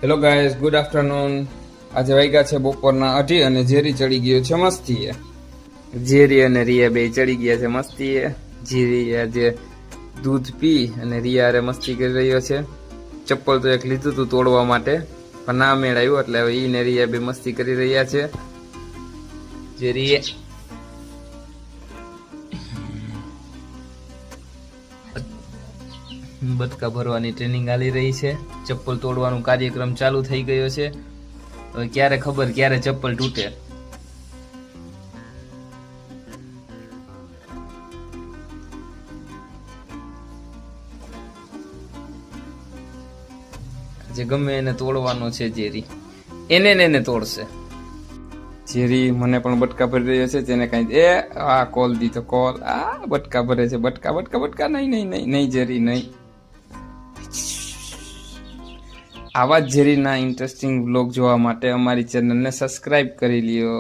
Hello guys, good afternoon. આજે વાગ્યા છે બપોરના 2:30 અને ઝેરી ચડી ગયો છે મસ્તીએ. ઝેરી અને રિયા બે ચડી ગયા છે મસ્તીએ. ઝેરી આજે દૂધ પી અને રિયા અરે મસ્તી કરી રહ્યો છે. ચપ્પલ તો એક લીધું હતું તોડવા માટે, પણ ના મેળ આવ્યું, એટલે હવે ઈ ને રિયા બે મસ્તી કરી રહ્યા છે. ઝેરી બટકા ભરવાની ટ્રેનિંગ આલી રહી છે. ચપ્પલ તોડવાનો કાર્યક્રમ ચાલુ થઈ ગયો છે. હવે ક્યારે ખબર ક્યારે ચપ્પલ તૂટે. જે ગમે એને તોડવાનો છે ઝેરી, એને તોડશે. ઝેરી મને પણ બટકા ભરી રહ્યો છે. જેને કઈ આ કોલ દીધો, કોલ આ બટકા ભરે છે. બટકા બટકા બટકા નહીં ઝેરી નહીં. આવા જ ઝેરીના ઇન્ટરેસ્ટિંગ વ્લોગ જોવા માટે અમારી ચેનલને સબસ્ક્રાઇબ કરી લ્યો.